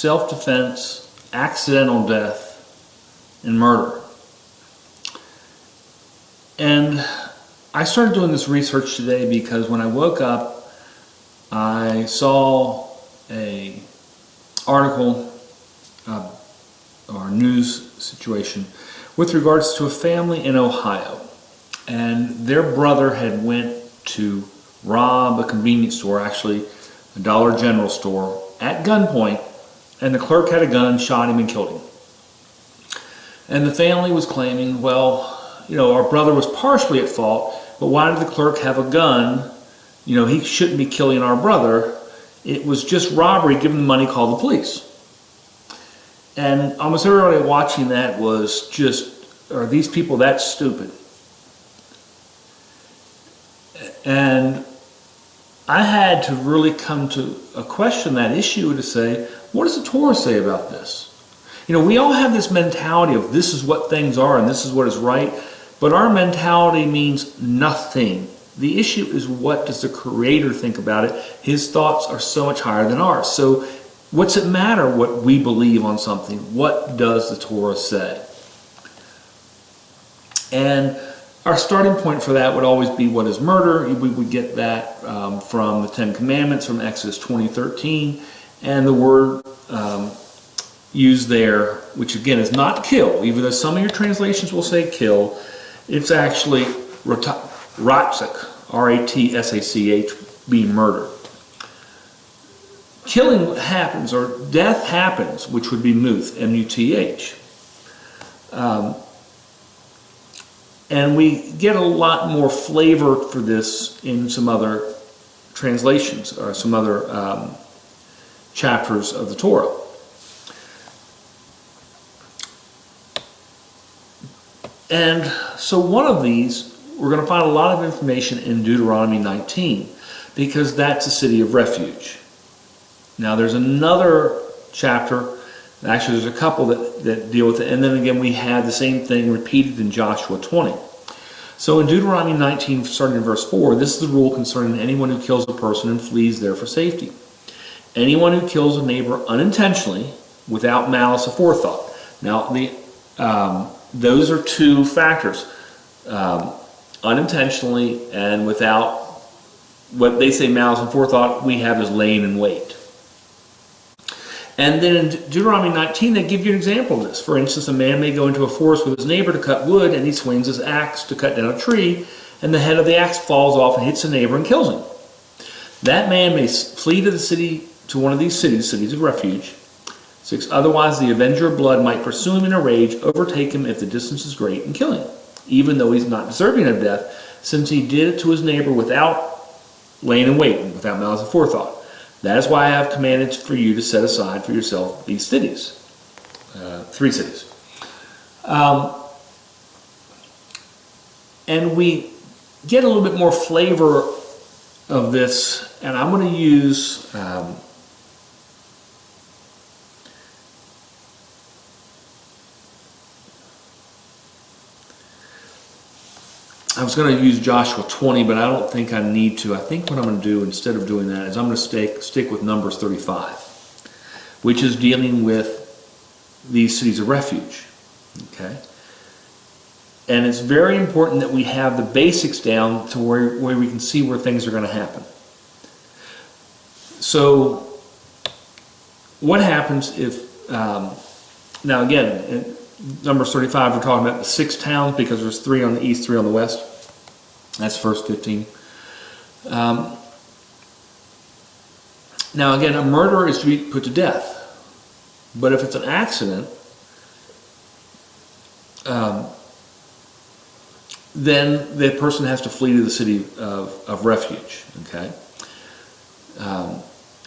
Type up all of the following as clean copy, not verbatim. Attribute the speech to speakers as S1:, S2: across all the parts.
S1: self-defense, accidental death, and murder. And I started doing this research today because when I woke up, I saw a article or news situation with regards to a family in Ohio. And their brother had went to rob a convenience store, actually a Dollar General store, at gunpoint, and the clerk had a gun, shot him, and killed him. And the family was claiming, well, our brother was partially at fault, but why did the clerk have a gun? He shouldn't be killing our brother. It was just robbery. Give him the money, call the police. And almost everybody watching that was just, are these people that stupid? And I had to really come to question that issue to say, what does the Torah say about this? We all have this mentality of this is what things are and this is what is right, but our mentality means nothing. The issue is, what does the Creator think about it? His thoughts are so much higher than ours. So what's it matter what we believe on something? What does the Torah say? And our starting point for that would always be, what is murder? We would get that from the Ten Commandments, from Exodus 20:13, and the word used there, which again is not kill, even though some of your translations will say kill, it's actually ratzach, R-A-T-S-A-C-H, being murder. Killing happens, or death happens, which would be muth, M-U-T-H. And we get a lot more flavor for this in some other translations, or some other chapters of the Torah. And so one of these, we're going to find a lot of information in Deuteronomy 19, because that's a city of refuge. Now there's another chapter, actually there's a couple that deal with it, and then again we have the same thing repeated in Joshua 20. So in Deuteronomy 19, starting in verse 4, this is the rule concerning anyone who kills a person and flees there for safety. Anyone who kills a neighbor unintentionally, without malice aforethought. Now those are two factors. Unintentionally and without, what they say malice aforethought, we have is laying in wait. And then in Deuteronomy 19, they give you an example of this. For instance, a man may go into a forest with his neighbor to cut wood, and he swings his axe to cut down a tree, and the head of the axe falls off and hits the neighbor and kills him. That man may flee to one of these cities of refuge. 6. Otherwise, the avenger of blood might pursue him in a rage, overtake him if the distance is great, and kill him, even though he's not deserving of death, since he did it to his neighbor without laying in wait, without malice aforethought. That is why I have commanded for you to set aside for yourself these cities. 3 cities. And we get a little bit more flavor of this, and I'm going to use I was going to use Joshua 20, but I don't think I need to. I think what I'm going to do instead of doing that is I'm going to stick with Numbers 35, which is dealing with these cities of refuge. Okay? And it's very important that we have the basics down to where we can see where things are going to happen. So, what happens if, now again, in Numbers 35, we're talking about the 6 towns because there's 3 on the east, 3 on the west. That's verse 15. Now again, a murderer is to be put to death. But if it's an accident, then the person has to flee to the city of refuge. Okay?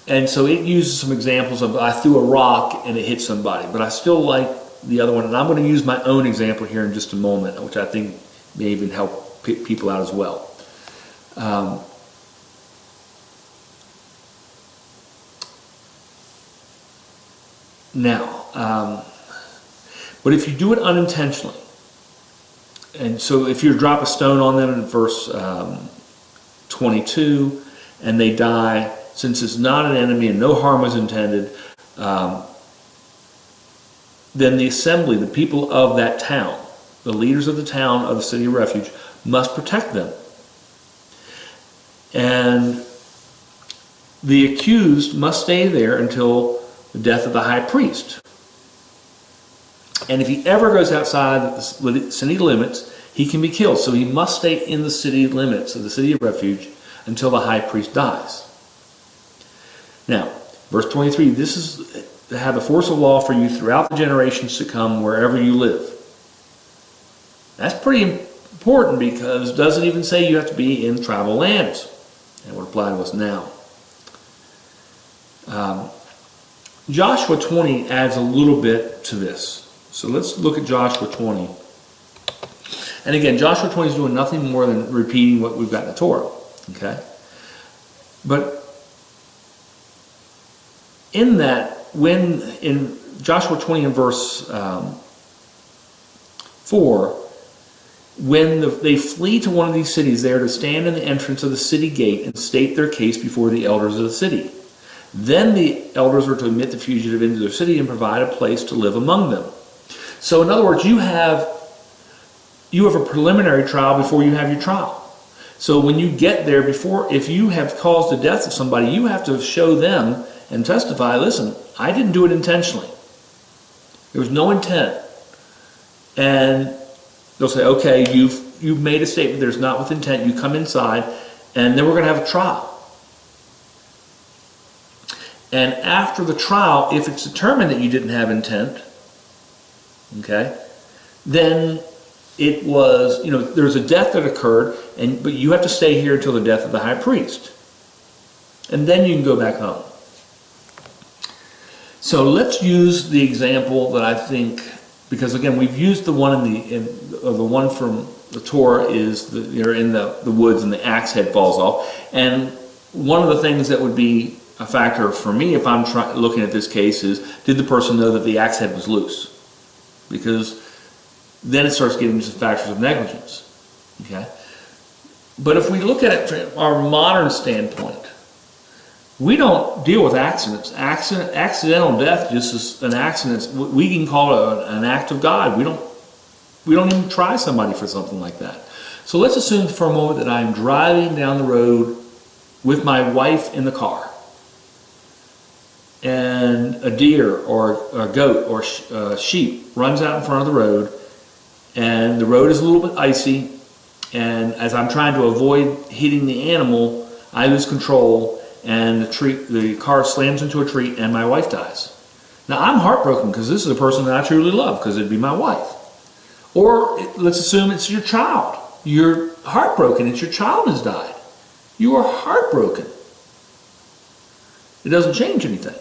S1: And so it uses some examples of, I threw a rock and it hit somebody, but I still like the other one, and I'm going to use my own example here in just a moment, which I think may even help people out as well. But if you do it unintentionally, and so if you drop a stone on them in verse 22, and they die, since it's not an enemy and no harm was intended, then the assembly, the people of that town, the leaders of the town of the city of refuge, must protect them. And the accused must stay there until the death of the high priest. And if he ever goes outside the city limits, he can be killed. So he must stay in the city limits of the city of refuge until the high priest dies. Now, verse 23, this is to have the force of law for you throughout the generations to come wherever you live. That's pretty important because it doesn't even say you have to be in tribal lands. That would apply to us now. Joshua 20 adds a little bit to this. So let's look at Joshua 20. And again, Joshua 20 is doing nothing more than repeating what we've got in the Torah. Okay? But in that, when in Joshua 20 and verse 4, when they flee to one of these cities, they are to stand in the entrance of the city gate and state their case before the elders of the city. Then the elders are to admit the fugitive into their city and provide a place to live among them. So in other words, you have a preliminary trial before you have your trial. So when you get there, if you have caused the death of somebody, you have to show them and testify, listen, I didn't do it intentionally. There was no intent. And they'll say, okay, you've made a statement, there's not with intent, you come inside, and then we're going to have a trial. And after the trial, if it's determined that you didn't have intent, okay, then it was, there's a death that occurred, but you have to stay here until the death of the high priest. And then you can go back home. So let's use the example that I think, because again, we've used the one the one from the Torah is they're in the woods and the axe head falls off. And one of the things that would be a factor for me if I'm looking at this case is, did the person know that the axe head was loose? Because then it starts getting to factors of negligence. Okay? But if we look at it from our modern standpoint, we don't deal with accidents. Accidental death just is an accident. We can call it an act of God. We don't even try somebody for something like that. So let's assume for a moment that I'm driving down the road with my wife in the car, and a deer or a goat or sheep runs out in front of the road, and the road is a little bit icy, and as I'm trying to avoid hitting the animal, I lose control, and the car slams into a tree, and my wife dies. Now, I'm heartbroken because this is a person that I truly love, because it'd be my wife. Or let's assume it's your child. You're heartbroken. It's your child has died. You are heartbroken. It doesn't change anything.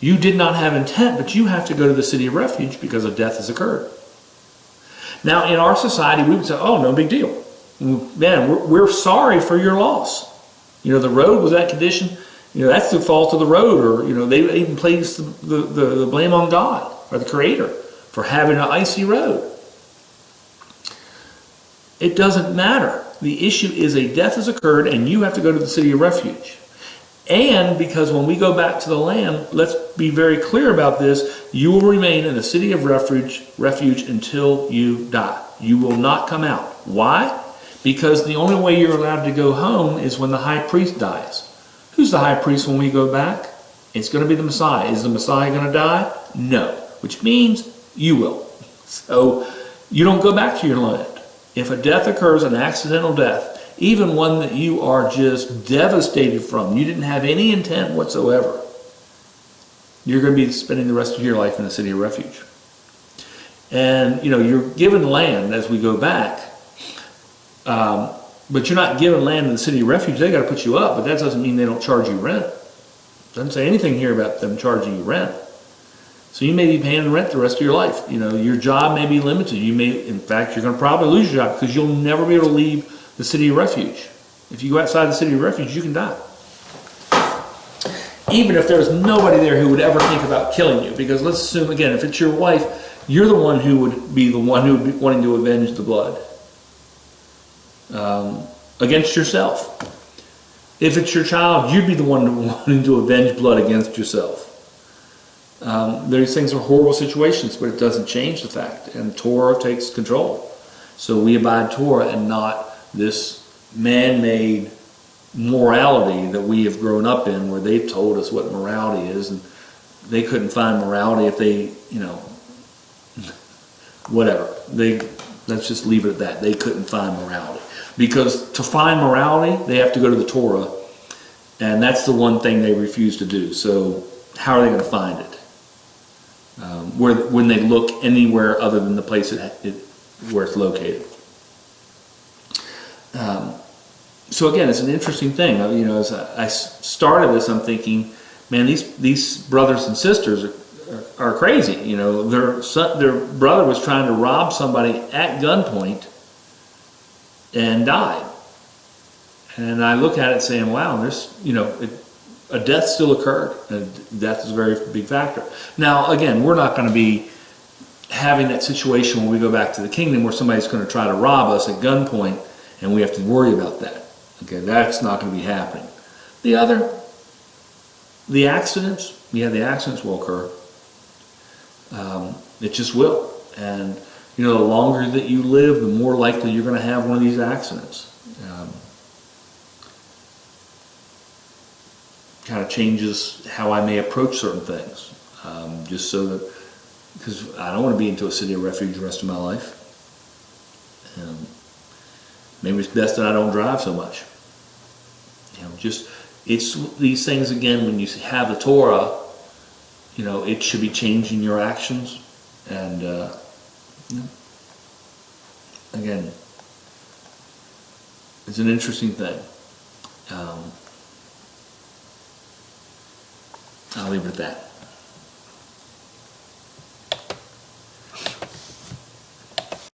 S1: You did not have intent, but you have to go to the city of refuge because a death has occurred. Now, in our society, we would say, oh, no big deal. Man, we're sorry for your loss. The road was that condition. That's the fault of the road. Or, they even place the blame on God or the Creator for having an icy road. It doesn't matter. The issue is a death has occurred and you have to go to the city of refuge. And because when we go back to the land, let's be very clear about this, you will remain in the city of refuge until you die. You will not come out. Why? Because the only way you're allowed to go home is when the high priest dies. Who's the high priest when we go back? It's going to be the Messiah. Is the Messiah going to die? No. Which means you will. So you don't go back to your land. If a death occurs, an accidental death, even one that you are just devastated from, you didn't have any intent whatsoever, you're going to be spending the rest of your life in the city of refuge. And, you're given land as we go back, but you're not given land in the city of refuge. They got to put you up, but that doesn't mean they don't charge you rent. It doesn't say anything here about them charging you rent. So you may be paying rent the rest of your life. Your job may be limited. In fact, you're going to probably lose your job because you'll never be able to leave the city of refuge. If you go outside the city of refuge, you can die. Even if there's nobody there who would ever think about killing you. Because let's assume, again, if it's your wife, you're the one who would be wanting to avenge the blood against yourself. If it's your child, you'd be the one wanting to avenge blood against yourself. These things are horrible situations, but it doesn't change the fact. And Torah takes control. So we abide Torah and not this man-made morality that we have grown up in, where they've told us what morality is, and they couldn't find morality if they, whatever. Let's just leave it at that. They couldn't find morality. Because to find morality, they have to go to the Torah, and that's the one thing they refuse to do. So how are they going to find it? When they look anywhere other than the place where it's located. So again, it's an interesting thing. As I started this, I'm thinking, man, these brothers and sisters are crazy. Their brother was trying to rob somebody at gunpoint and died. And I look at it saying, wow, a death still occurred. And death is a very big factor. Now, again, we're not going to be having that situation when we go back to the kingdom where somebody's going to try to rob us at gunpoint and we have to worry about that. Okay, that's not going to be happening. The accidents, the accidents will occur. It just will. And, the longer that you live, the more likely you're going to have one of these accidents. Kind of changes how I may approach certain things. Just so that, because I don't want to be into a city of refuge the rest of my life. Maybe it's best that I don't drive so much. It's these things again, when you have the Torah, it should be changing your actions. And, again, it's an interesting thing. I'll leave it at that.